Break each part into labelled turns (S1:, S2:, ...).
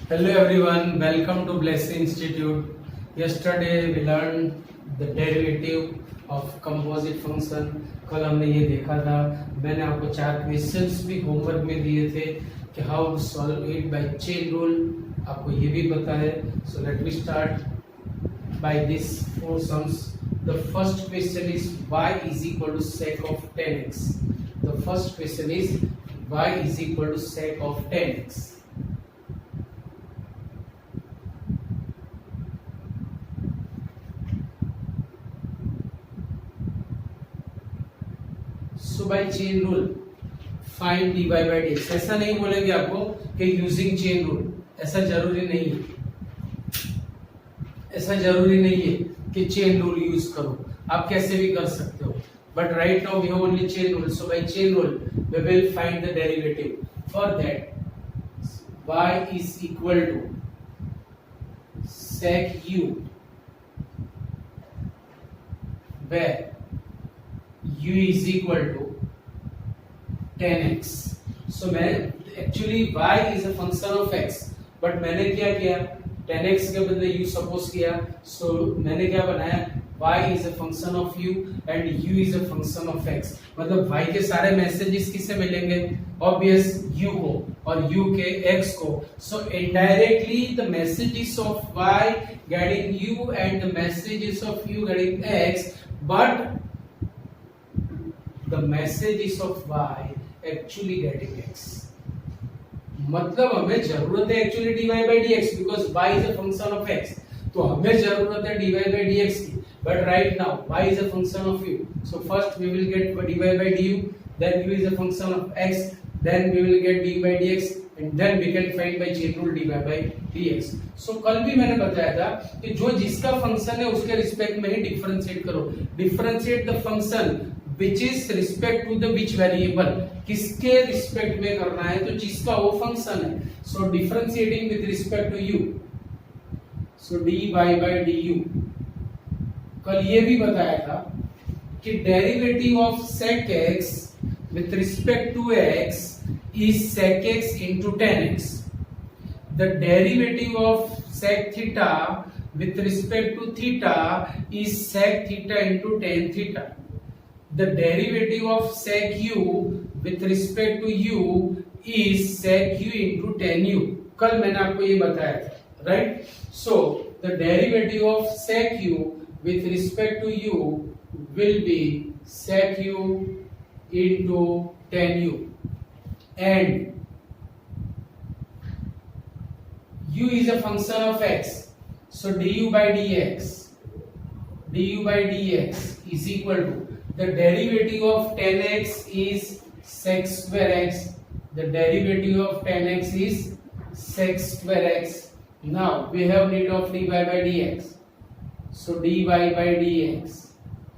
S1: Hello everyone, welcome to Blessing Institute. Yesterday we learned the derivative of composite function. कल हमने ये देखा था, मैंने आपको 4 क्वेश्चंस भी होमवर्क में दिए थे कि how to solve it by chain rule, आपको ये भी पता है. So let me start by this 4 sums. The first question is y is equal to sec of 10x. The first question is y is equal to sec of 10x. So by chain rule find dy by dx. ऐसा नहीं बोलेंगे आपको कि using chain rule, ऐसा जरूरी नहीं है, ऐसा जरूरी नहीं है कि चेन रूल यूज करो, आप कैसे भी कर सकते हो. But right now we have only chain rule. So by chain rule we will find the derivative. For that y is equal to sec u where u is equal to 10x. so मैं actually y is a function of x, but मैंने क्या किया, 10x के बदले u suppose किया. so मैंने क्या बनाया, y is a function of u and u is a function of x. मतलब y के सारे मैसेजेस किससे मिलेंगे, ऑब्वियस u को और u के x को. so indirectly the messages of y getting u and the messages of u getting x, but the messages of y actually getting x. मतलब हमें जरूरत है actually dy by dx because y is a function of x. तो हमें जरूरत है dy by dx की, but right now y is a function of u. so first we will get dy by du, then u is a function of x, then we will get dy by dx, and then we can find by chain rule dy by dx. so कल भी मैंने बताया था कि जो जिसका function है उसके रिस्पेक्ट में ही डिफरेंशिएट करो. Differentiate the function which is respect to the which variable, किसके रिस्पेक्ट में करना है, तो जिसका वो फंक्शन है. so differentiating with respect to u, so dy by du. कल ये भी बताया था कि derivative of sec x with respect to x is sec x into 10x. the derivative of sec theta with respect to theta is sec theta into tan theta. the derivative of sec u with respect to u is sec u into tan u. कल मैंने आपको ये बताया था, right. so the derivative of sec u with respect to u will be sec u into tan u, and u is a function of x. so du by dx is equal to the derivative of tan x is sec square x. the derivative of tan x is sec square x. now we have need of dy by dx. so dy by dx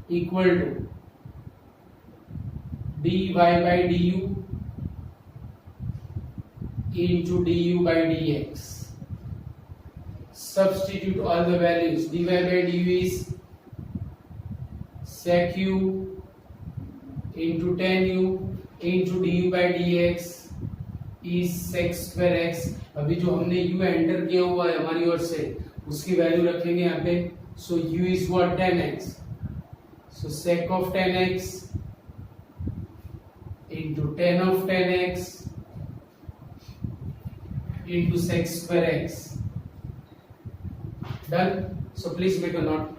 S1: equal to dy by du into du by dx. substitute all the values. dy by du is sec u into tan u into du by dx is sec square x. अभी जो हमने u enter किया हुआ है हमारी ओर से उसकी value रखेंगे यहाँ पे. so u is what, tan x. so sec of tan x into tan of tan x into sec square x. done. so please make a note.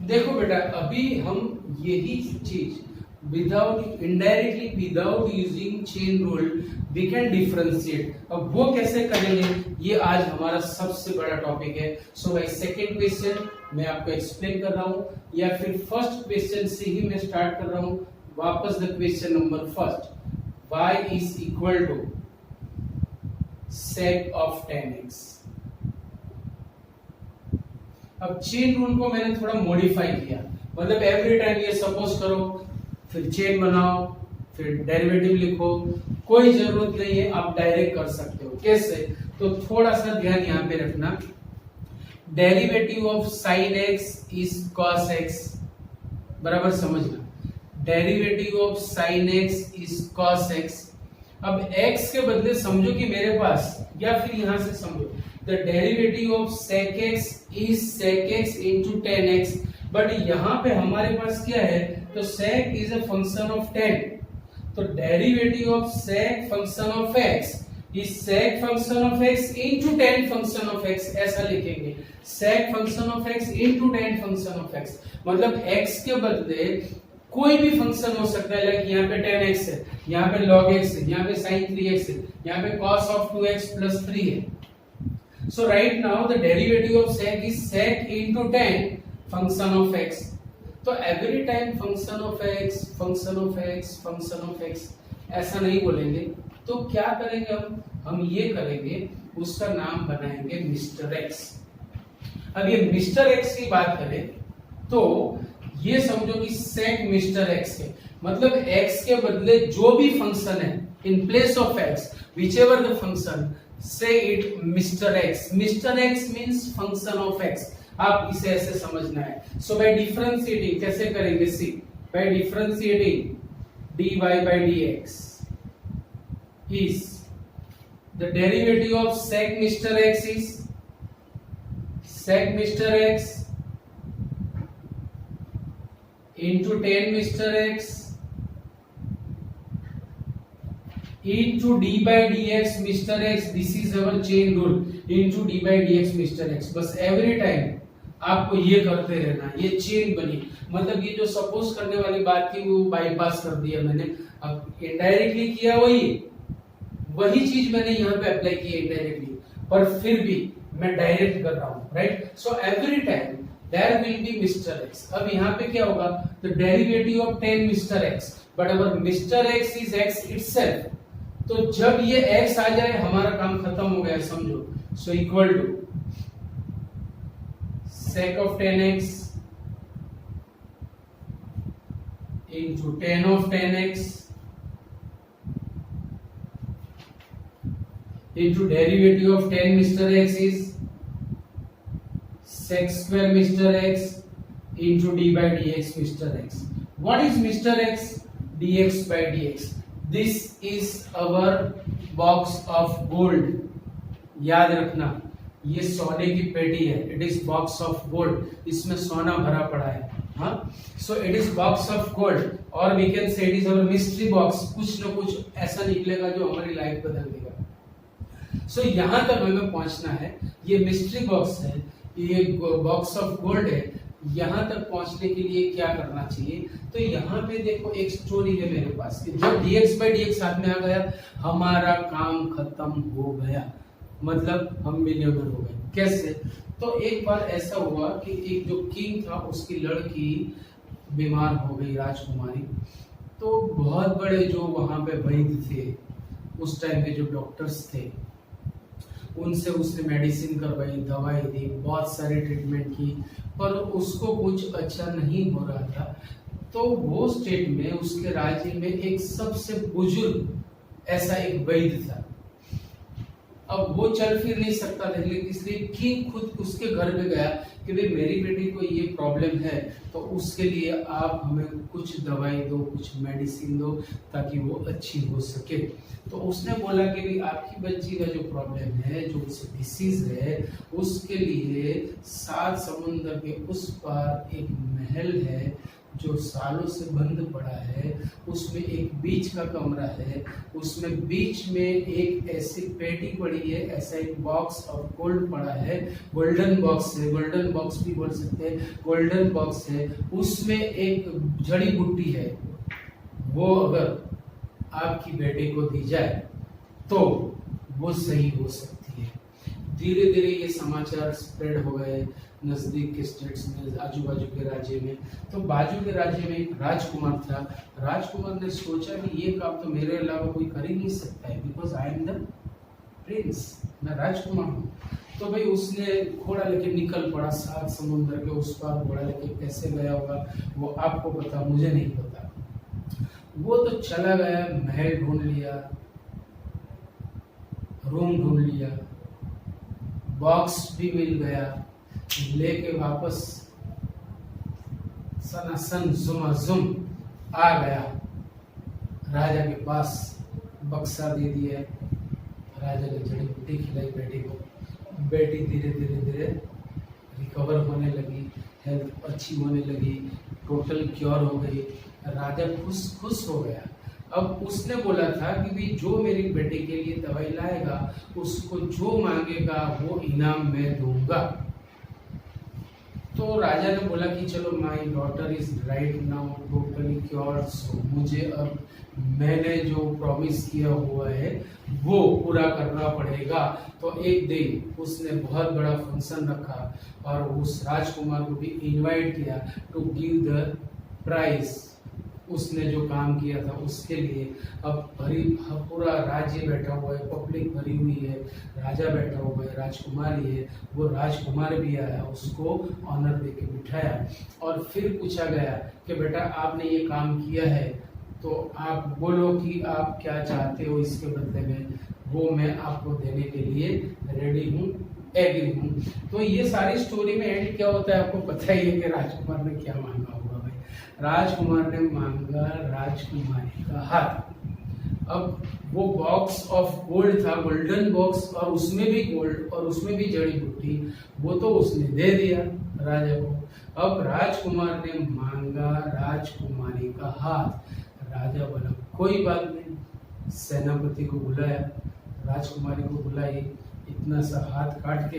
S1: देखो बेटा, अभी हम यही चीज without indirectly without using chain rule we can differentiate. अब वो कैसे करेंगे, ये आज हमारा सबसे बड़ा टॉपिक है. सो भाई सेकंड क्वेश्चन मैं आपको एक्सप्लेन कर रहा हूँ, या फिर फर्स्ट क्वेश्चन से ही मैं स्टार्ट कर रहा हूँ. वापस the question number first, y is equal to sec of tan x. अब चेन रूल को मैंने थोड़ा मॉडिफाई किया, मतलब एवरी टाइम ये सपोज करो, फिर चेन बनाओ, फिर डेरिवेटिव लिखो, कोई जरूरत नहीं है, आप डायरेक्ट कर सकते हो. कैसे, तो थोड़ा सा ध्यान यहाँ पे रखना. Derivative of sine x is cos x, बराबर समझना. Derivative of sine x is cos x अब x के बदले समझो कि मेरे पास, या फिर यहां से समझो the derivative of sec x is sec x into tan x, but यहां पे हमारे पास क्या है, तो sec is a function of tan, तो derivative of sec function of x is sec function of x into tan function of x, ऐसा लिखेंगे sec function of x into tan function of x, मतलब x के बदले कोई भी function हो सकता है, लाइक यहाँ पे tan x है, यहाँ पे log x है, यहाँ पे sin 3x है, यहाँ पे cos of 2x plus 3 है। So right now the derivative of sec is sec into tan function of x, तो every time function of x function of x function of x ऐसा नहीं बोलेंगे, तो क्या करेंगे हम ये करेंगे, उसका नाम बनाएंगे मिस्टर x। अब ये मिस्टर x की बात करें तो ये समझो कि sec मिस्टर x है, मतलब x के बदले जो भी फंक्शन है in place of x, whichever the function, say it mister x, mister x means function of x, आप इसे ऐसे समझना है। So by differentiating कैसे करेंगे, see by differentiating dy by dx is the derivative of sec mister x is sec mister x into tan Mr. X into d by dx Mr. X, this is our chain rule, into d by dx Mr. X, बस every time आपको ये करते रहना, ये chain बनी, मतलब ये जो सपोज करने वाली बात थी वो बाईपास कर दिया मैंने, अब इनडायरेक्टली किया वही चीज मैंने यहाँ पे अप्लाई की इनडायरेक्टली, पर फिर भी मैं डायरेक्ट कर रहा हूँ, right. So every time there will be Mr. X, अब यहाँ पे क्या होगा, the derivative of tan Mr. X, but our Mr. X is X itself, तो जब ये X आ जाए हमारा काम खत्म हो गया समझो, so equal to sec of tan X into tan of tan X into derivative of tan Mr. X is sec square Mr. X into d by dx Mr. X. What is Mr. X? dx by dx. This is our box of gold. याद रखना ये सोने की पेटी है, it is box of gold, इसमें सोना भरा पड़ा है, हाँ। So it is box of gold, और we can say it is our mystery box, कुछ ना कुछ ऐसा निकलेगा जो हमारी लाइफ बदल देगा। सो यहाँ तक हमें पहुंचना है, ये मिस्ट्री बॉक्स है, ये बॉक्स ऑफ गोल्ड है, यहाँ तक पहुंचने के लिए क्या करना चाहिए, तो यहाँ पे देखो एक स्टोरी है मेरे पास कि जब dx by dx साथ में आ गया हमारा काम खत्म हो गया, मतलब हम मिलियनर हो गए। कैसे, तो एक बार ऐसा हुआ कि एक जो किंग था उसकी लड़की बीमार हो गई, राजकुमारी, तो बहुत बड़े जो वहां पे वैद्य थे उस टाइम के जो डॉक्टर्स थे उनसे उसने मेडिसिन करवाई, दवाई दी, बहुत सारी ट्रीटमेंट की, पर उसको कुछ अच्छा नहीं हो रहा था। तो वो स्टेट में उसके राज्य में एक सबसे बुजुर्ग ऐसा एक वैद्य था, अब वो चल फिर नहीं सकता था, इसलिए किंग खुद उसके घर में गया कि भाई मेरी बेटी को ये प्रॉब्लम है, तो उसके लिए आप हमें कुछ दवाई दो, कुछ मेडिसिन दो ताकि वो अच्छी हो सके। तो उसने बोला कि भाई आपकी बच्ची का जो प्रॉब्लम है, जो उसे डिसीज है, उसके लिए 7 समुद्र के उस पार एक महल है जो सालों से बंद पड़ा है, उसमें एक बीच का कमरा है, उसमें बीच में एक ऐसी पेटी पड़ी है, ऐसा एक बॉक्स ऑफ गोल्ड पड़ा है, गोल्डन बॉक्स है, गोल्डन बॉक्स भी बोल सकते हैं, गोल्डन बॉक्स है, उसमें एक जड़ी बूटी है, वो अगर आपकी बेटे को दी जाए तो वो सही हो सकती है। धीरे धीरे ये समाचार स्प्रेड हो गए नजदीक के स्टेट्स में, आजू बाजू के राज्य में। तो बाजू के राज्य में एक राजकुमार था, राजकुमार ने सोचा कि ये काम तो मेरे अलावा कोई कर ही नहीं सकता है, because I am the Prince, मैं राजकुमार हूँ। तो भाई उसने घोड़ा लेके निकल पड़ा, 7 समुद्र के उस पार घोड़ा लेके कैसे गया होगा वो आपको पता, मुझे नहीं पता। वो तो चला गया, महल ढूंढ लिया, रूम ढूंढ लिया, बॉक्स भी मिल गया, लेके वापस सनासन जुमाजुम आ गया राजा के पास, बक्सा दे दिया, राजा ने जड़ी बूटी खिलाई बेटी को, बेटी धीरे धीरे धीरे रिकवर होने लगी, हेल्थ अच्छी होने लगी, टोटल क्योर हो गई, राजा खुश खुश हो गया। अब उसने बोला था कि भी जो मेरी बेटे के लिए दवाई लाएगा उसको जो मांगेगा वो इनाम मैं दूंगा। तो राजा ने बोला कि चलो my daughter is right now totally cured, so मुझे अब मैंने जो प्रॉमिस किया हुआ है वो पूरा करना पड़ेगा। तो एक दिन उसने बहुत बड़ा फंक्शन रखा और उस राजकुमार को भी इनवाइट किया टू गिव द प्राइज। उसने जो काम किया था उसके लिए अब पूरा राज्य बैठा हुआ है, पब्लिक भरी हुई है, राजा बैठा हुआ है, राजकुमारी है, वो राजकुमार भी आया, उसको ऑनर देके बिठाया और फिर पूछा गया कि बेटा आपने ये काम किया है तो आप बोलो कि आप क्या चाहते हो इसके बदले में, वो मैं आपको देने के लिए रेडी हूँ, एग्री हूँ। तो ये सारी स्टोरी में एंड क्या होता है आपको पता ही है कि राजकुमार ने क्या मांगा होगा भाई। राजकुमार ने मांगा राजकुमारी का हाथ। अब वो बॉक्स ऑफ गोल्ड था, गोल्डन बॉक्स, और उसमें भी गोल्ड और उसमें भी जड़ी बूटी, वो तो उसने दे दिया राजा को। अब राजकुमार ने मांगा राजकुमारी का हाथ। राजा बोला कोई बात नहीं, सेनापति को बुलाया, राजकुमारी को बुलाई, इतना सा हाथ काट के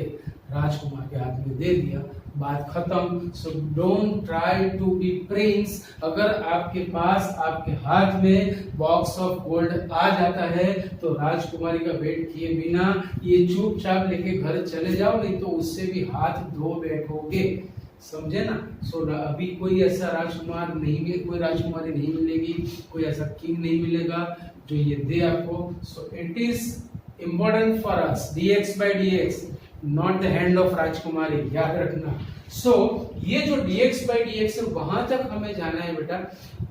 S1: राजकुमार के हाथ में दे दिया, बात खत्म। So don't try to be prince. अगर आपके पास आपके हाथ में बॉक्स ऑफ गोल्ड आ जाता है तो राजकुमारी का वेट किए बिना ये चुपचाप लेके घर चले जाओ, नहीं तो उससे भी हाथ धो बैठोगे, समझे ना। सो अभी कोई ऐसा राजकुमार नहीं मिले, कोई राजकुमारी नहीं मिलेगी, कोई ऐसा किंग नहीं मिलेगा जो ये दे आपको। सो it is important for us dx by dx, not the hand of राजकुमारी, याद रखना। सो ये जो dx by dx है वहां तक हमें जाना है बेटा।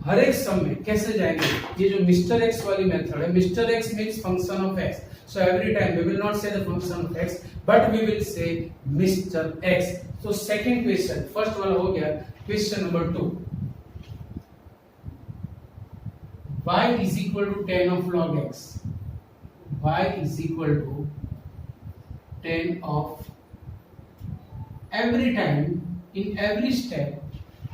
S1: हर एक सम में कैसे जाएंगे, ये जो मिस्टर एक्स वाली मेथड है, mister x means function of x, so every time we will not say the function of x but we will say Mr. X. So second question, first वाला हो गया, question number 2, y is equal to tan of log x, y is equal to tan of, every time in every step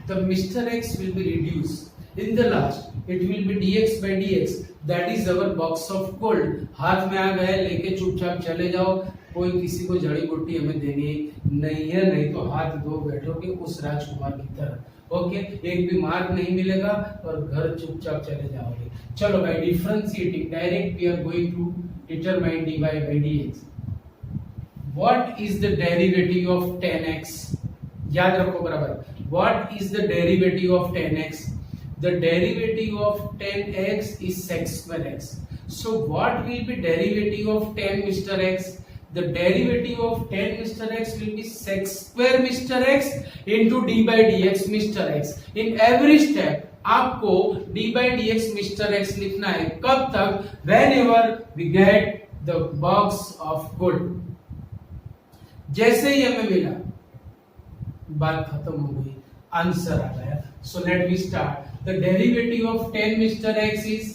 S1: the Mr. X will be reduced, in the last it will be dx by dx, that is our box of gold। हाथ में आ गए, लेके चुपचाप चले जाओ, कोई किसी को जड़ी बूटी हमें देनी नहीं है, नहीं तो हाथ धो बैठोगे उस राजकुमार की तरह। ओके, एक भी मार्क नहीं मिलेगा और घर चुपचाप चले जाओगे। चलो भाई, differentiating direct we are going to determine dy by dx। What is the derivative of tan x? याद रखो बराबर, what is the derivative of tan x? The derivative of tan x is sec square x. So what will be derivative of tan Mr. X? The derivative of tan Mr. X will be sec square Mr. X into d by dx Mr. X. In every step आपको d by dx Mr. X लिखना है, कब तक? Whenever we get the box of gold। जैसे ही हमें मिला, बात खत्म हो गई, आंसर आ गया। So let me start. The derivative of tan Mr. X is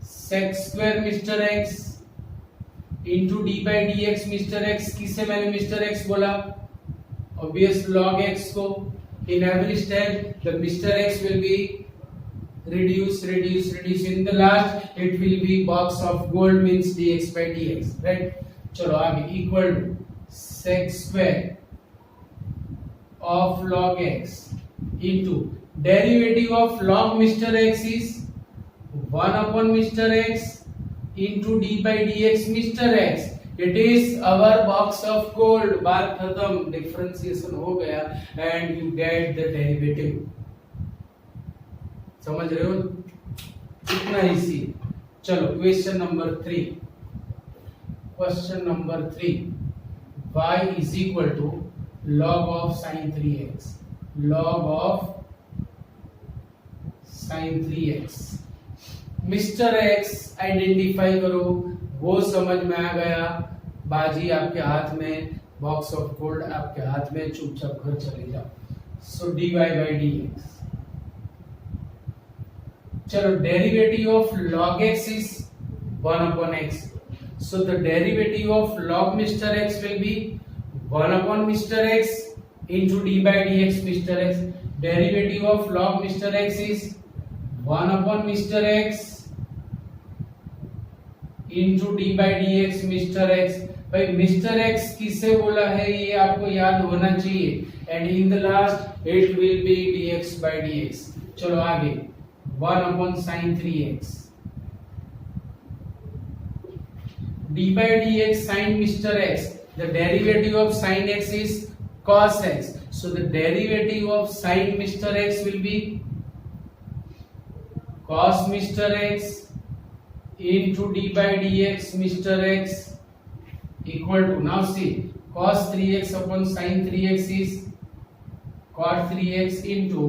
S1: sec square Mr. X into d by dx Mr. X। किसे मैंने Mr. X बोला? Obvious log x को। In every step the Mr. X will be reduce। In the last it will be box of gold means dx by dx, right? चलो आगे, equal to sec square of log x into derivative of log Mr. X is 1 upon Mr. X into d by dx Mr. X। It is our box of gold। बात खत्म, differentiation हो गया and you get the derivative। समझ रहे हो? इतना easy. चलो question number 3। Question number 3, y is equal to log of sin 3x, log of sin 3x। Mister X identify करो, वो समझ में आ गया, बाजी आपके हाथ में, बॉक्स ऑफ गोल्ड आपके हाथ में, चुपचाप घर चले जाओ। सो dy by dx चलो derivative of log x is 1 upon x. So the derivative of log Mr. X will be 1 upon Mr. X into d by dx Mr. X. Derivative of log Mr. X is 1 upon Mr. X into d by dx Mr. X. भाई mister x किसे बोला है ये आपको याद होना चाहिए and in the last it will B dx by dx. चलो आगे 1 upon sin 3x d by dx sin Mr. X. The derivative of sin x is cos x. So the derivative of sin Mr. X will be cos Mr. X into d by dx Mr. X equal to, now see, cos 3x upon sin 3x is cot 3x into,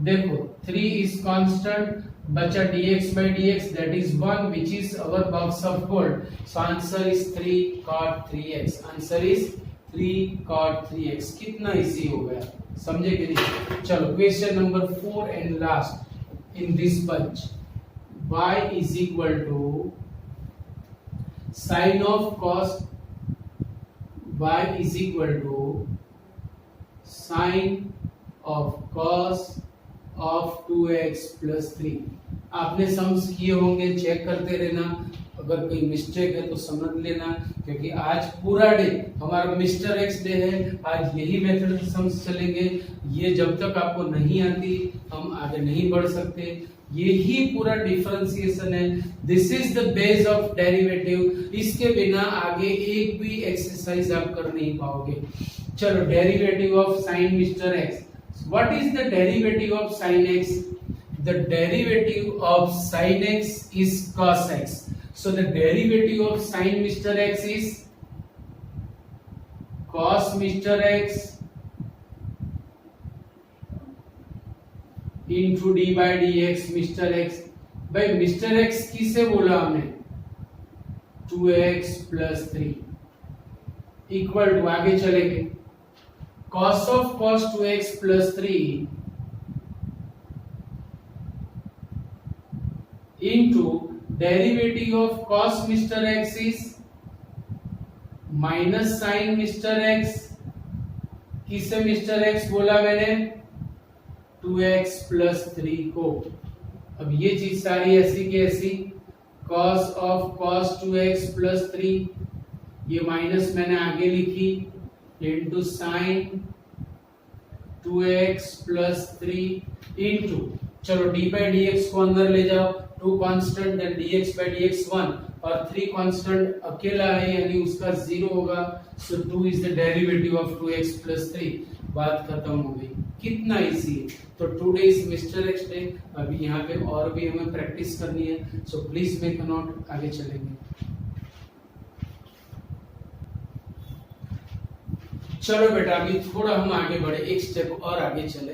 S1: देखो 3 is constant, बचा dx by dx that is 1 which is our box of gold. So answer is 3 cot 3x. Answer is 3 cot 3x. कितना easy हो गया, समझे कि नहीं? चलो question number 4 and last in this bunch. y is equal to sin of cos, y is equal to sin of cos of 2x plus 3. आपने sums किए होंगे, चेक करते रहना, अगर कोई मिस्टेक है तो समझ लेना, क्योंकि आज पूरा डे हमारा मिस्टर एक्स डे है. आज यही मेथड से सम्स चलेंगे. ये जब तक आपको नहीं आती हम आगे नहीं बढ़ सकते. यही पूरा डिफरेंशिएशन है. This is the base of derivative. इसके बिना आगे एक भी एक्सरसाइज आप कर नहीं पाओगे. चलो derivative of sine mister x. What is the derivative of sine x? The derivative of sine x is cos x. So the derivative of sine mister X is cos mister x into d by dx mister x. भाई mister x किसे बोला हमने? 2x plus 3 equal to, आगे चलेंगे, cos of cos 2x plus 3 into derivative of cos mister x is minus sin mister x. किसे mister x बोला मैंने? 2x plus 3 को. अब ये चीज सारी ऐसी की ऐसी, cos of cos 2x plus 3, ये माइनस मैंने आगे लिखी, into sin 2x plus 3 into, चलो d by dx को अंदर ले जाओ, 2 constant then dx by dx 1 और 3 कांस्टेंट अकेला है यानी उसका 0 होगा. सो 2 is the derivative of 2x plus 3. बात खत्म हो गई. कितना इजी है. तो today is mister x day. अभी यहाँ पे और भी हमें प्रैक्टिस करनी है. So please make a note. आगे चलेंगे. चलो बेटा अभी थोड़ा हम आगे बढ़े, एक स्टेप और आगे चले.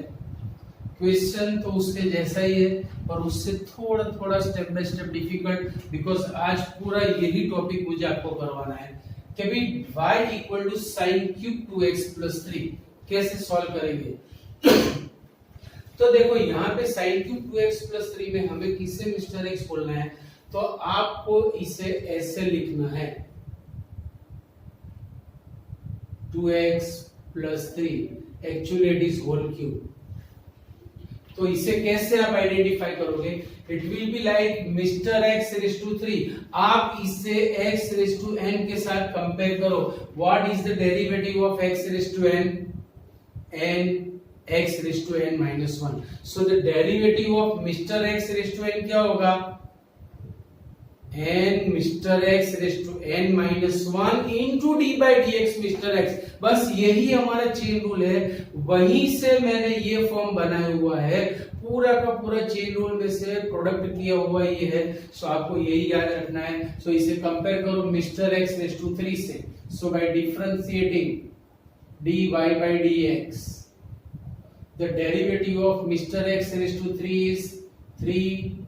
S1: क्वेश्चन तो उसके जैसा ही है पर उससे थोड़ा थोड़ा step by step difficult, because आज पूरा यही टॉपिक मुझे आपको करवाना है कि भाई y equal to sine cube 2x plus 3 कैसे सॉल्व करेंगे. तो देखो यहाँ पे sin क्यूब 2x plus 3 में हमें किसे मिस्टर x बोलना है, तो आपको इसे ऐसे लिखना है 2x plus 3 actually it is whole cube. तो इसे कैसे आप आइडेंटिफाई करोगे? It will be like mister X raise to 3. आप इसे x रेज टू n के साथ कंपेयर करो. What is the derivative of x raise to n? n x raise to n minus 1. So the derivative of mister x raise to n क्या होगा? n mister x raise to n minus 1 into d by dx mister x. बस यही हमारा chain rule है. वहीं से मैंने ये फॉर्म बनाया हुआ है. पूरा का पूरा चेन रूल में से प्रोडक्ट किया हुआ ये है. सो आपको यही याद रखना है. सो इसे कंपेयर करो मिस्टर x रेज टू 3 से. So by differentiating dy by dx, the derivative of Mr. X raised to 3 is 3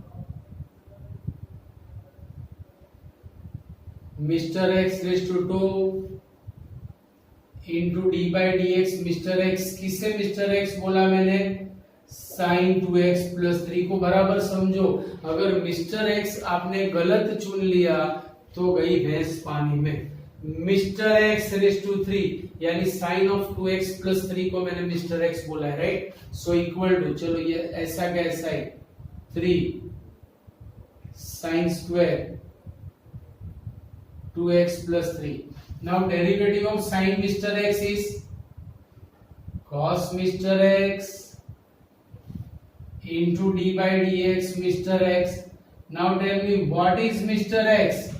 S1: Mr. X raised to 2 into d by dx Mr. X. किससे Mr. X बोला मैंने? Sign 2x plus 3 को बराबर समझो। अगर mister x आपने गलत चुन लिया तो गई भैंस पानी में। मिस्टर एक्स रेज टू 3 यानी साइन ऑफ 2x प्लस 3 को मैंने मिस्टर एक्स बोला है, राइट। सो इक्वल टू, चलो ये ऐसा कैसा है, 3 sine square 2x plus 3. Now derivative of sin Mr. X is cos Mr. X into d by dx Mr. X. Now tell me what is Mr. X?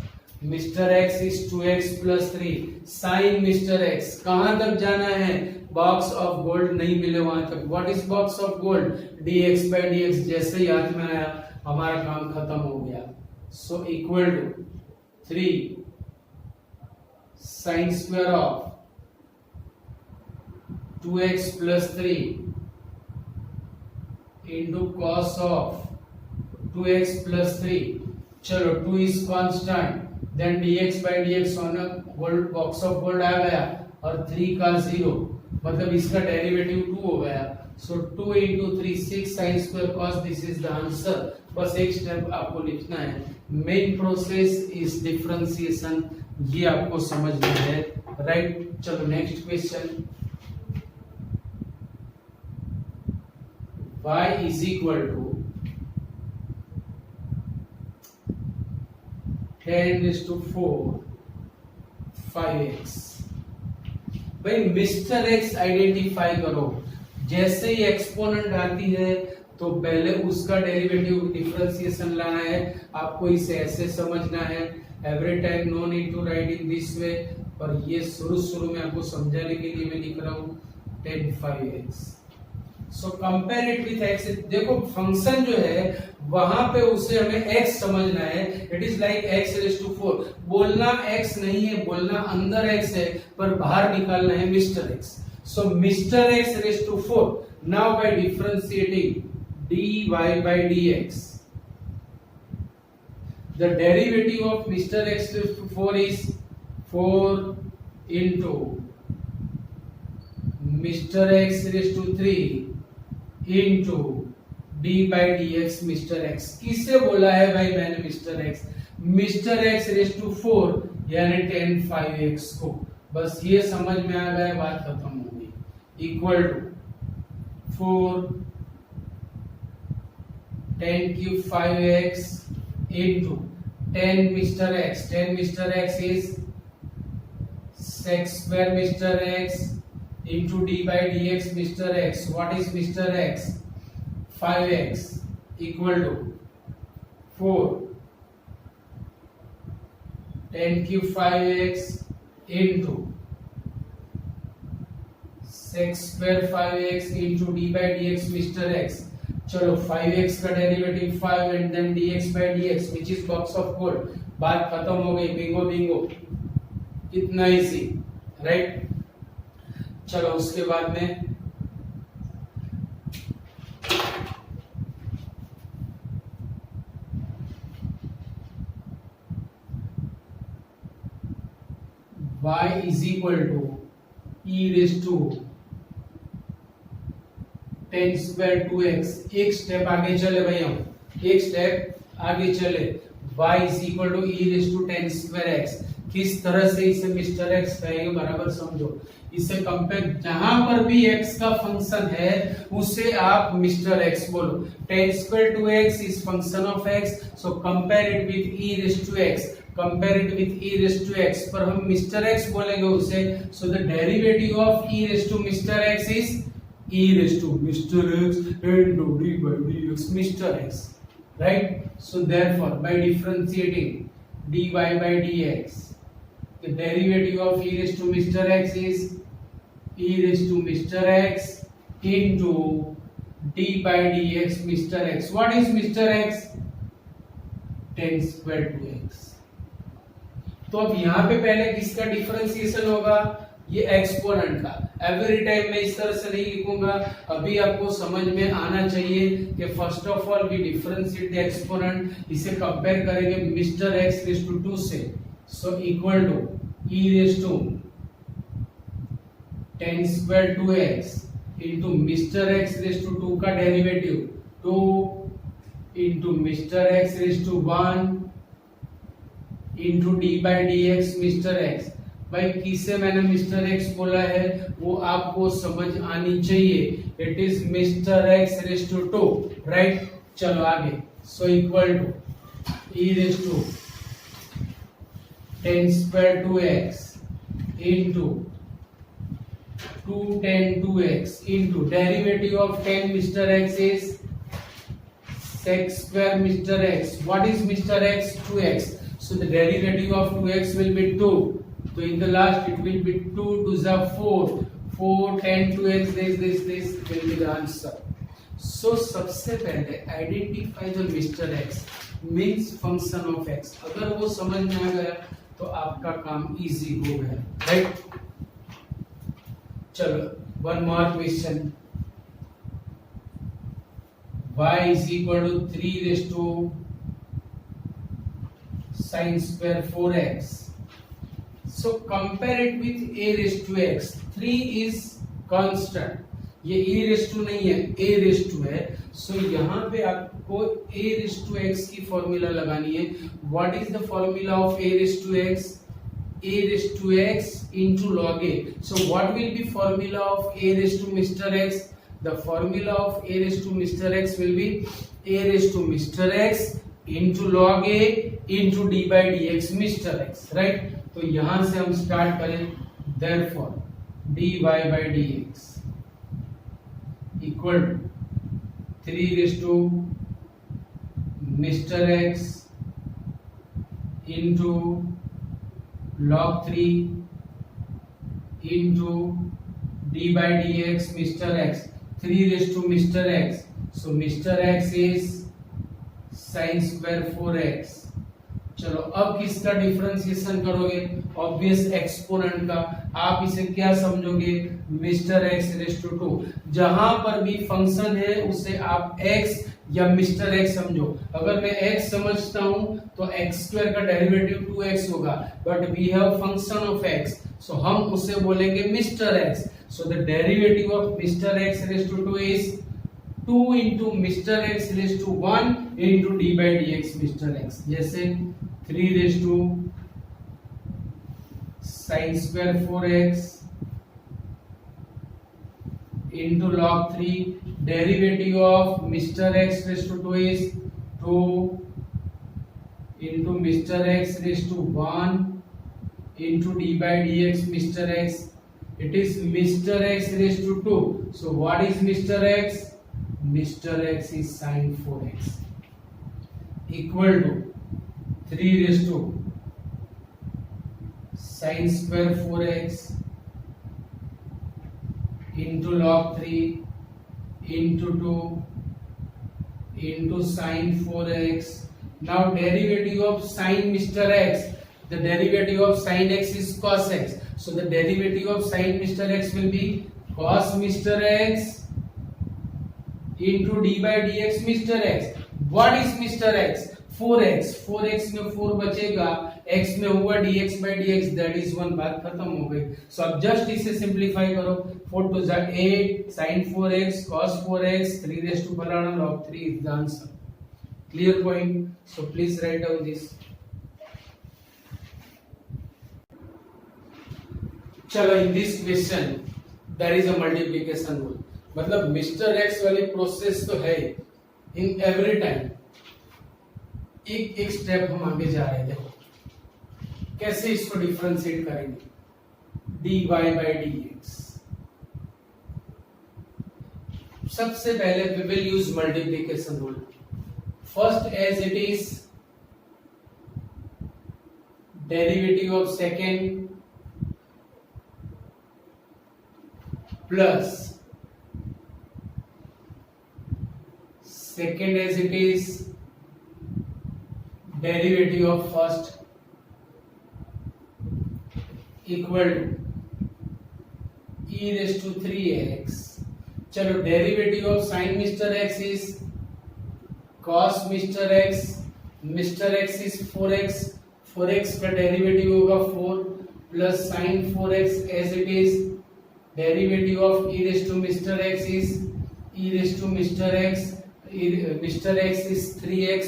S1: Mr. X is 2x plus 3. Sin Mr. X. कहाँ तक जाना है? Box of gold नहीं मिले वहां तक। What is box of gold? dx by dx जैसे ही हाथ में आया हमारा काम खत्म हो गया। So equal to 3 sin square of 2x plus 3 into cos of 2x plus 3. चलो 2 is constant, then dx by dx on a gold box of gold आ गया और 3 का 0, मतलब इसका डेरिवेटिव 2 हो गया। So 2 into 3 6 sin square cos, this is the answer। बस एक स्टेप आपको लिखना है। मेन प्रोसेस इज डिफरेंशिएशन, ये आपको समझना है, राइट। चलो next question, y is equal to 10 raised to 4 5x। भाई मिस्टर एक्स आइडेंटिफाई करो। जैसे ही एक्सपोनेंट आती है तो पहले उसका डेरिवेटिव डिफरेंशिएशन लाना है। आपको इसे ऐसे समझना है, every time no need to write in this way, पर ये शुरू में आपको समझाने के लिए मैं लिख रहा हूँ 10 5x। So compare it with x। देखो फंक्शन जो है वहां पे उसे हमें x समझना है। It is like x raise to 4। बोलना x नहीं है, बोलना अंदर x है, पर बाहर निकालना है मिस्टर x। सो mister x raise to 4। Now by differentiating dy by dx, the derivative of Mr. X raised to 4 is 4 into Mr. X raised to 3 into d by dx Mr. X। किसे बोला है भाई मैंने mister X? Mister X raise to 4 यानी 10 5x को। बस ये समझ में आ गया, बात खत्म हो गई। Equal to 4 10 cube 5x into 10 Mr. X। 10 Mr. X is sec square Mr. X into d by dx Mr. X. What is Mr. X? 5x equal to 4 10 cube 5x into sec square 5x into d by dx Mr. X। चलो 5x का derivative 5 and then dx by dx which is box of gold। बात खत्म हो गई, Bingo Bingo, कितना easy, right. चलो उसके बाद में y is equal to e raised to 10 square 2x। एक स्टेप आगे चले भाई, हम एक स्टेप आगे चले। y is equal to e raised to 10 square x। किस तरह से इसे मिस्टर x कहेंगे बराबर समझो। इसे कंपेयर, जहां पर भी x का फंक्शन है उसे आप मिस्टर x बोलो। 10 square 2x is function of x, so compare it with e raised to x। Compare it with e raised to x, पर हम मिस्टर x बोलेंगे उसे। सो the derivative of e raised to mister x is e raised to Mr. X and d by dx Mr. X, right? So therefore by differentiating dy by dx, the derivative of e raised to Mr. X is e raised to Mr. X into d by dx Mr. X। What is Mr. X? 10 square 2x। तो अब यहाँ पे पहले किसका differentiation होगा? ये exponent का। Every time मैं इस तरह से नहीं लिखूंगा, अभी आपको समझ में आना चाहिए कि first of all we differentiate the exponent. इसे कंपेयर करेंगे मिस्टर एक्स रेज टू 2 से। So equal to e raise to 10 square 2x into mister X raise to 2 का derivative 2 into mister X raise to 1 into d by d x mister X. भाई किसे मैंने mister x बोला है वो आपको समझ आनी चाहिए। It is mister X raise to 2, right. चलो आगे। So equal to E raise to 10 square 2x into 2 10 2x into derivative of 10 mister X is sec square Mr. X. What is Mr. X? 2x. So the derivative of 2x will be 2. So in the last it will be 2 to the 4. 4 10 2x. This will be the answer. So सबसे पहले identify the Mr. X means function of x. अगर वो समझ में आ गया तो आपका काम easy हो गया, right? चलो one more question. Y is equal to 3 raised to sin square 4x. So compare it with a raised to x. 3 is constant. ये a raised to नहीं है, a raised to है. So यहाँ पे आपको a raised to x की formula लगानी है. What is the formula of a raised to x? A raised to x into log a. So what will be formula of a raised to Mr. X? The formula of a raised to Mr. X will be a raised to Mr. X into log a into d by dx Mr. X, right? तो यहां से हम start करें, therefore dy by dx equal to 3 raised to Mr. X into log 3 into d by dx Mr. X. 3 raised to Mr. X. So Mr. X is sin square 4x. चलो अब किसका differentiation करोगे? Obvious exponent का। आप इसे क्या समझोगे? Mister X raise to 2। जहां पर भी फंक्शन है उसे आप x या मिस्टर एक्स समझो। अगर मैं x समझता हूं तो x स्क्वायर का डेरिवेटिव 2x होगा, but we have function of x, so हम उसे बोलेंगे mister X. So the derivative of Mr. X raised to 2 is 2 into Mr. X raised to 1 into d by dx Mr. X. जैसे 3 raised to sin square 4x into log 3. Derivative of Mr. X raised to 2 is 2 into Mr. X raised to 1 into d by dx Mr. X. It is Mr. X raised to 2. So what is Mr. X? Mr. X is sin 4x equal to 3 raised to sin square 4x into log 3 into 2 into sin 4x. Now derivative of sin Mr. X. The derivative of sin x is cos x. So the derivative of sin Mr. X will be cos Mr. X into d by dx Mr. X. What is Mr. X? 4x. 4x में 4 बचेगा, x में हुआ dx by dx, that is 1, बात खत्म हो गई। So अब just इसे सिंप्लीफाई करो। 4 to the 8 sin 4x cos 4x 3 raised to फलाना log 3 is the answer. Clear point? So please write down this. चलो in this question there is a multiplication rule, मतलब मिस्टर एक्स वाली process तो है in every time. एक एक step हम आगे जा रहे हैं। देखो कैसे इसको डिफरेंशिएट करेंगे। dy by dx, सबसे पहले we will use multiplication rule. First as it is derivative of second plus second as it is derivative of first equal to e raised to 3x. चलो derivative of sin Mr. X is cos Mr. X. Mr. X is 4x. 4x का derivative होगा 4 plus sin 4x as it is derivative of e raised to Mr. X is e raised to Mr. X, Mr. X is 3x,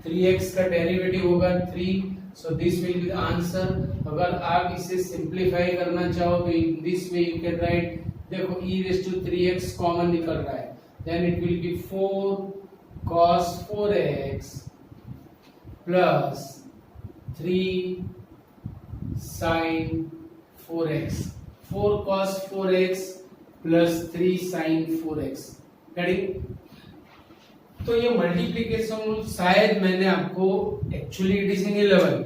S1: 3x का derivative होगा 3, so this will be the answer. अगर आप इसे simplify करना चाहो तो in this way you can write, देखो e raised to 3x common निकल रहा है, then it will be 4 cos 4x plus 3 sin 4x, 4 cos 4x plus 3 sin 4x. Ready? तो ये मल्टीप्लिकेशन रूल शायद मैंने आपको एक्चुअली इट इज इन 11,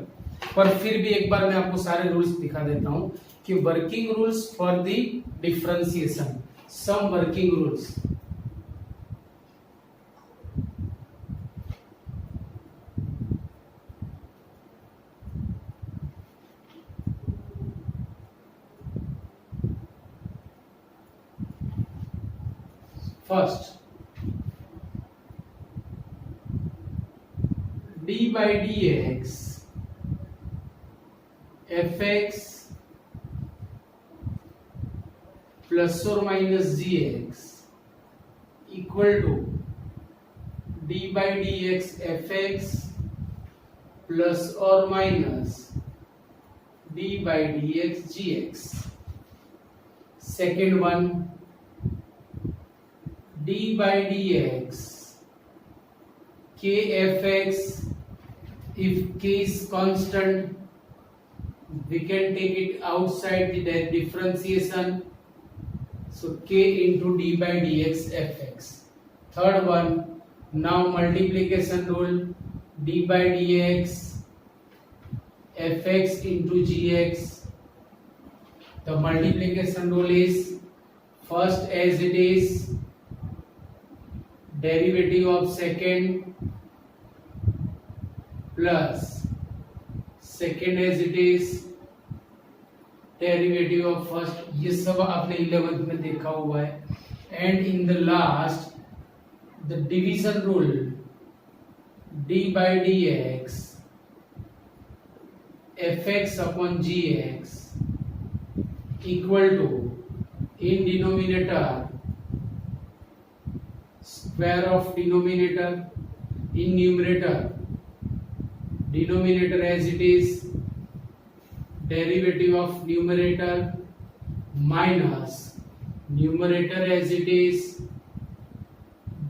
S1: पर फिर भी एक बार मैं आपको सारे रूल्स दिखा देता हूं कि working rules for the differentiation, some working rules. First, d by dx fx plus or minus gx equal to d by dx fx plus or minus d by dx gx. Second one, d by dx kfx, if k is constant we can take it outside the differentiation, so k into d by dx fx. Third one, now multiplication rule, d by dx fx into gx. The multiplication rule is first as it is, derivative of second plus second as it is, derivative of first. ये सब आपने 11th में देखा हुआ है. And in the last, the division rule, d by dx fx upon gx equal to, in denominator square of denominator, in numerator denominator as it is, derivative of numerator minus numerator as it is,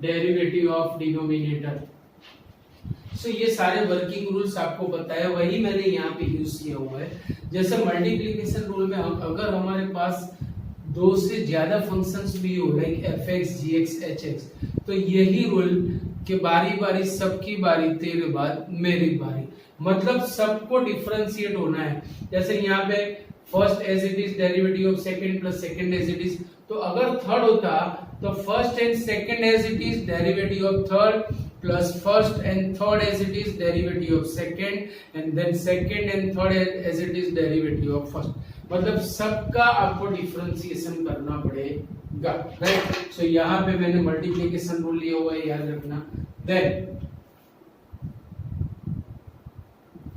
S1: derivative of denominator. So ये सारे working rules आपको पता है, वही मैंने यहाँ पे use किया हुआ है. जैसे मल्टीप्लिकेशन रूल में अगर हमारे पास दो से ज्यादा फंक्शंस भी हो, लाइक एफ एक्स जी एक्स एच एक्स, तो यही रूल के बारी बारी सबकी बारी तेरे बाद मेरी बारी, मतलब सबको डिफरेंशिएट होना है. जैसे यहाँ पे first as it is derivative of second plus second as it is, तो अगर थर्ड होता तो first and second as it is derivative of third plus first and third as it is derivative of second and then second and third as it is derivative of first. मतलब सबका आपको differentiation करना पड़ेगा, right. सो यहाँ पे मैंने multiplication rule लिया हुआ है, याद रखना. Then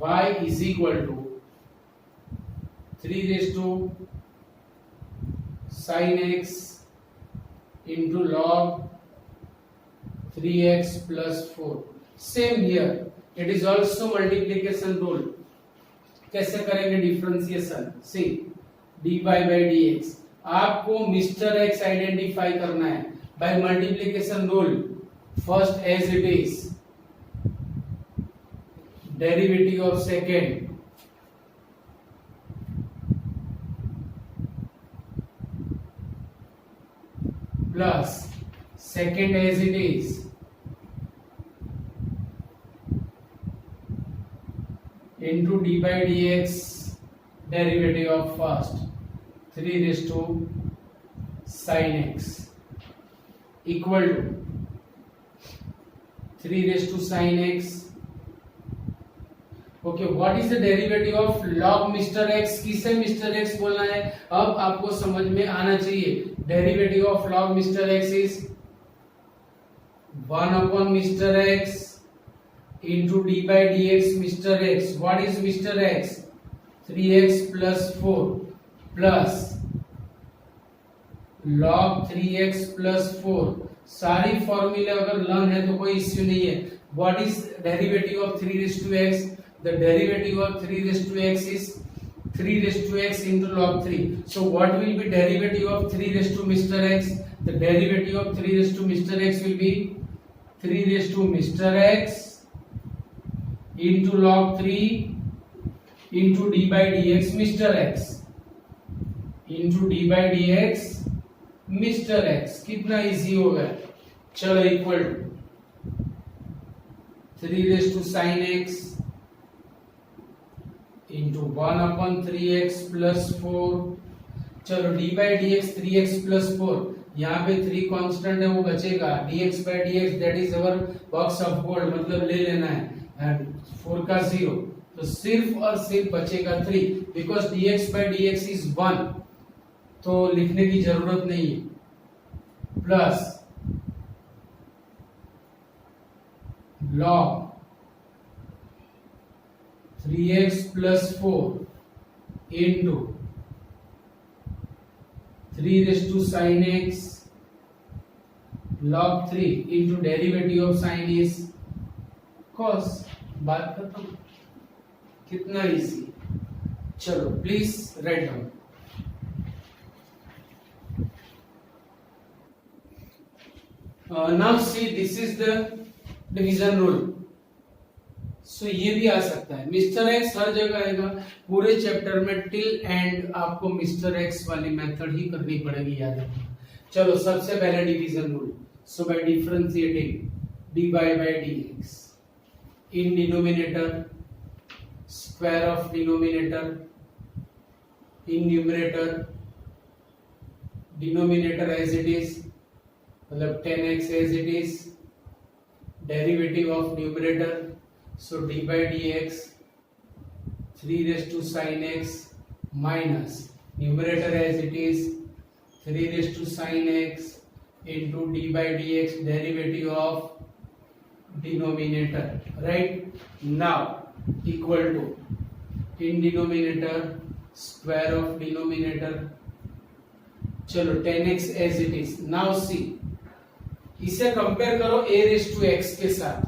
S1: y is equal to 3 raised to sin x into log 3x plus 4. Same here, it is also multiplication rule. कैसे करेंगे differentiation? See dy by dx, आपको मिस्टर एक्स आइडेंटिफाई करना है by multiplication rule. First as it is, derivative of second plus second as it is into d by dx derivative of first 3 raised to sin x equal to 3 raised to sin x. Okay, what is the derivative of log mister x? किसे mister x बोलना है अब आपको समझ में आना चाहिए. Derivative of log mister X is 1 upon mister x into d by dx mister x. What is mister x? 3x plus 4 plus log 3x plus 4 सारी फॉर्मूले अगर लर्न है तो कोई इश्यू नहीं है. What is derivative of 3 raised to x? The derivative of 3 raised to x is 3 raised to x into log 3. So what will be derivative of 3 raised to Mr. x? The derivative of 3 raised to Mr. x will be 3 raised to Mr. x into log 3 into d by dx Mr. x into d by dx Mr. x. कितना easy होगा? चलो equal to 3 raised to sin x into 1 upon 3x plus 4. चलो d by dx 3x plus 4. यहाँ पे 3 constant है वो बचेगा. dx by dx that is our box of gold, मतलब ले लेना है. 4 का 0 तो सिर्फ और सिर्फ बचेगा 3 because dx by dx is 1 तो लिखने की जरूरत नहीं है. Plus log 3x plus 4 into 3 raised to sin x log 3 into derivative of sin is cos. बात खत्म. कितना इजी. चलो please write down. Now see this is the division rule. So ये भी आ सकता है. मिस्टर एक्स हर जगह आएगा. पूरे चैप्टर में टिल एंड आपको मिस्टर एक्स वाली मेथड ही करनी पड़ेगी, याद रखना. चलो सबसे पहले division rule. So by differentiating dy by dx in denominator square of denominator in denominator as it is, मतलब 10x as it is, derivative of numerator, so d by dx 3 raised to sin x minus numerator as it is 3 raised to sin x into d by dx derivative of denominator, right? Now equal to in denominator square of denominator. चलो 10x as it is. Now see, इसे compare करो a raised to x के साथ.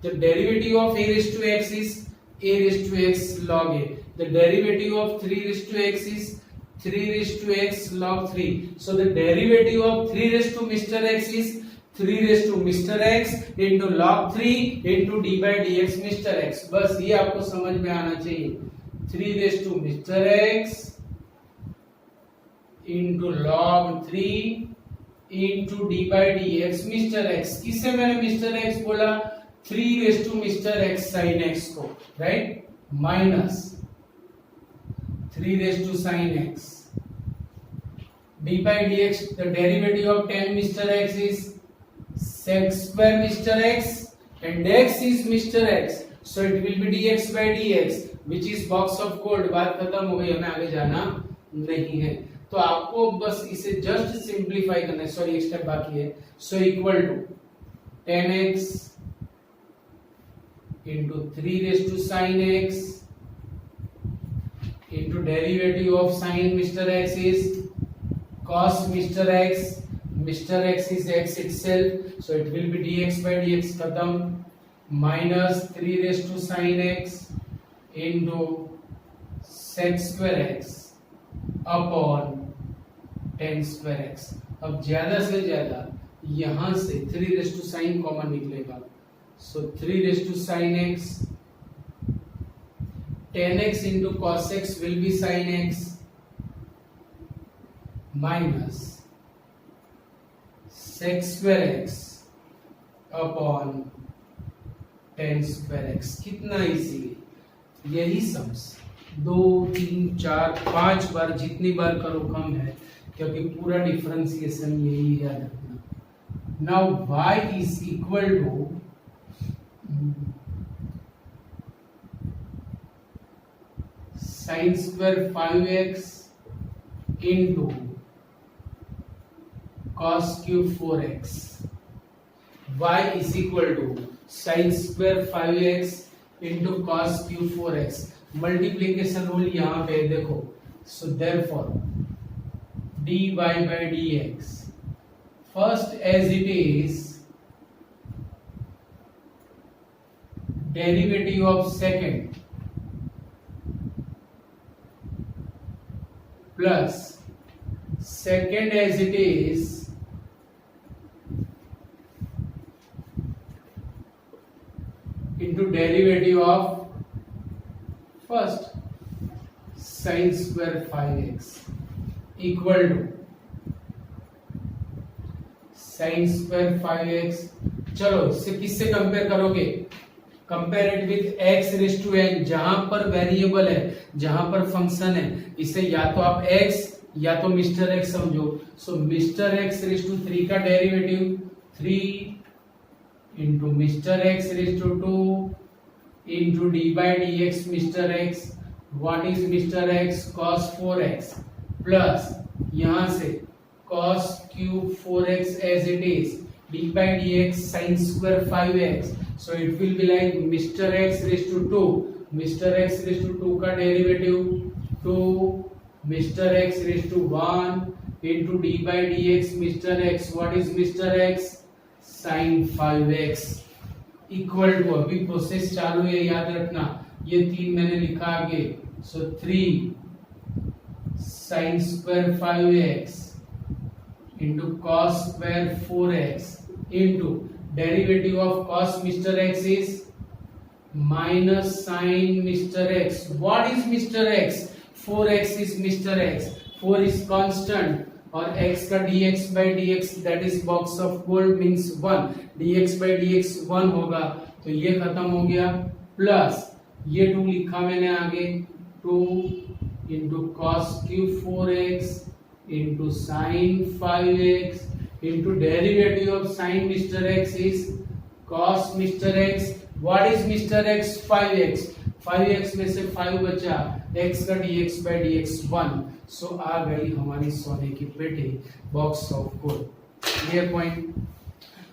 S1: The derivative of a raised to x is a raised to x log a. The derivative of 3 raised to x is 3 raised to x log 3. So the derivative of 3 raised to Mr. x is 3 raised to Mr. x into log 3 into d by dx Mr. x. बस ये आपको समझ में आना चाहिए. 3 raised to Mr. x into log 3 into d by dx Mr. x. किसे मैंने Mr. x बोला? 3 raised to Mr. x sin x को, right? Minus 3 raised to sin x. d by dx, the derivative of 10 Mr. x is sec square Mr. x and x is Mr. x. So it will be dx by dx which is box of gold. बात खत्म हो गई, हमें आगे जाना नहीं है. तो आपको बस इसे जस्ट सिंप्लीफाई करना है. सॉरी एक स्टेप बाकी है. So equal to 10x into 3 raised to sin x into derivative of sin Mr. x is cos Mr. x. Mr. x is x itself, so it will be dx by dx खत्म minus 3 raised to sin x into sec square x upon 10 square x. अब ज्यादा से ज्यादा यहां से 3 raised to sin common निकलेगा. So 3 raised to sin x, 10x into cos x will be sin x minus sec square x upon 10 square x. कितना easy. यही sums 2 3 4 5 बार जितनी बार करो कम है, क्योंकि पूरा डिफरेंशिएशन यही याद रखना. Now y is equal to sin square 5x into cos cube 4x. y is equal to sin square 5x into cos cube 4x. Multiplication rule यहाँ पे देखो. So therefore dy by dx. First, as it is, derivative of second plus second as it is into derivative of first sin square 5x equal to sin square 5x. चलो इससे किससे compare करोगे? Compare it with x raise to n, जहां पर variable है, जहां पर function है, इसे या तो आप x या तो मिस्टर x समझो. सो मिस्टर x रेज टू 3 का derivative 3 into mister x raise to 2 into d by d x mister x. What is mister x? cos 4x plus यहां से cos cube 4x as it is d by dx sin square 5x. so it will be like Mr. x raised to 2, Mr. x raised to 2 का derivative 2 Mr. x raised to 1 into d by dx Mr. x. what is Mr. x? sin 5x equal to, अभी process चालू है, याद रखना ये 3 मैंने लिखा आगे. so 3 sin square 5x into cos square 4x into derivative of cos Mr. x is minus sin Mr. x. what is Mr. x? 4x is Mr. x, 4 is constant और x का dx by dx that is box of gold means 1, dx by dx 1 होगा, तो ये खत्म हो गया. Plus ये 2 लिखा मैंने आगे 2 into cos cube 4x into sin 5x into derivative of sin Mr. x is cos Mr. x. what is Mr. x? 5x. 5x में से 5 बचा, x का dx by dx 1. सो आ गई हमारी सोने की पेटी box of gold. Clear point?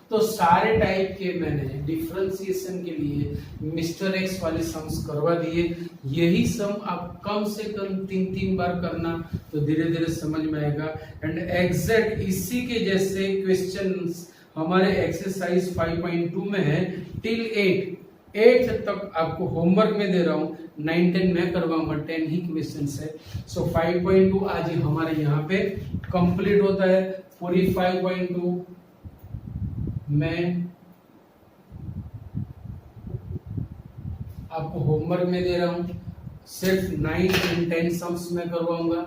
S1: तो सारे टाइप के मैंने डिफरेंशिएशन के लिए मिस्टर एक्स वाले सम्स करवा दिए. यही सम आप कम से कम 3 बार करना तो धीरे धीरे समझ में आएगा. एंड एग्जैक्ट इसी के जैसे क्वेश्चंस हमारे एक्सरसाइज 5.2 में है टिल 8 तक आपको होमवर्क में दे रहा हूँ. 9 10 मैं करवाऊंगा, 10 ही क्वेश्चंस है. सो 5.2 आज हमारे यहाँ पे कंप्लीट होता है. पूरी 5.2 मैं आपको होमवर्क में दे रहा हूं. सिर्फ 9 and 10 सम्स में करवाऊंगा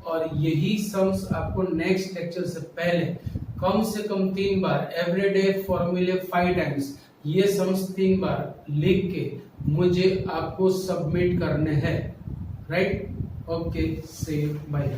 S1: और यही सम्स आपको नेक्स्ट लेक्चर से पहले कम से कम 3 बार एवरीडे फॉर्मूले 5 टाइम्स ये सम्स 3 बार लिख के मुझे आपको सबमिट करने हैं. Right? Okay, see you, bye.